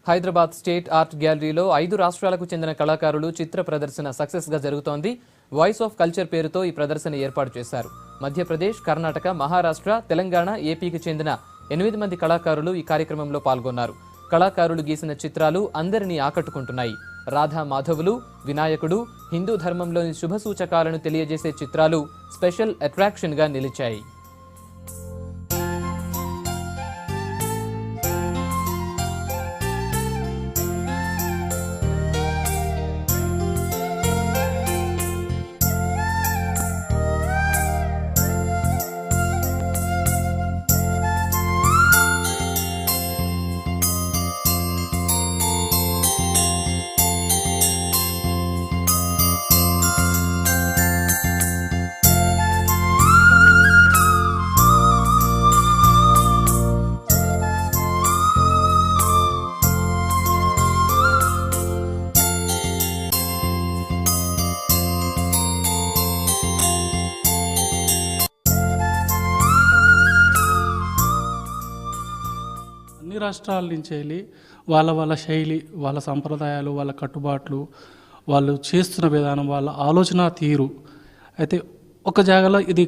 Hyderabad state art గ్యాలరీలో 5 రాష్ట్రాలకు చెందిన కళాకారులు చిత్ర ప్రదర్శన సక్సెస్గా జరుగుతోంది. వాయిస్ ఆఫ్ కల్చర్ పేరుతో ఈ ప్రదర్శన ఏర్పాటు చేశారు. మధ్యప్రదేశ్, కర్ణాటక, మహారాష్ట్ర, తెలంగాణ, ఏపీకి చెందిన 8 మంది కళాకారులు ఈ కార్యక్రమంలో పాల్గొన్నారు. కళాకారులు గీసిన చిత్రాలు అందరినీ ఆకట్టుకుంటున్నాయి. రాధా మాధవులు, వినాయకుడు, హిందూ ధర్మంలోని శుభ సూచకాలను తెలియజేసే చిత్రాలు స్పెషల్ అట్రాక్షన్గా నిలిచాయి. అన్ని రాష్ట్రాల నుంచి వెళ్ళి వాళ్ళ శైలి, వాళ్ళ సంప్రదాయాలు, వాళ్ళ కట్టుబాట్లు, వాళ్ళు చేస్తున్న విధానం, వాళ్ళ ఆలోచన తీరు అయితే ఒక జాగాలో ఇది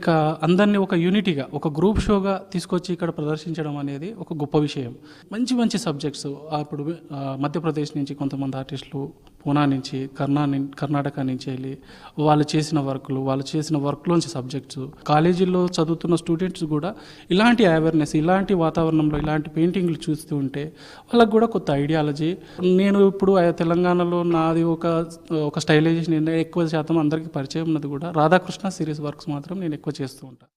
అందరినీ ఒక యూనిటీగా, ఒక గ్రూప్ షోగా తీసుకొచ్చి ఇక్కడ ప్రదర్శించడం అనేది ఒక గొప్ప విషయం. మంచి సబ్జెక్ట్స్ అప్పుడు మధ్యప్రదేశ్ నుంచి కొంతమంది ఆర్టిస్టులు, పూనా నుంచి, కర్ణాటక నుంచి వెళ్ళి వాళ్ళు చేసిన వర్క్లోంచి సబ్జెక్ట్స్, కాలేజీల్లో చదువుతున్న స్టూడెంట్స్ కూడా ఇలాంటి అవేర్నెస్, ఇలాంటి వాతావరణంలో ఇలాంటి పెయింటింగ్లు చూస్తూ ఉంటే వాళ్ళకు కూడా కొత్త ఐడియాలజీ. నేను ఇప్పుడు తెలంగాణలో నాది ఒక స్టైలైజేషన్ ఎక్కువ శాతం అందరికీ పరిచయం ఉన్నది కూడా రాధాకృష్ణ సిరీస్ వర్క్స్ మాత్రం నేను ఎక్కువ చేస్తూ ఉంటాను.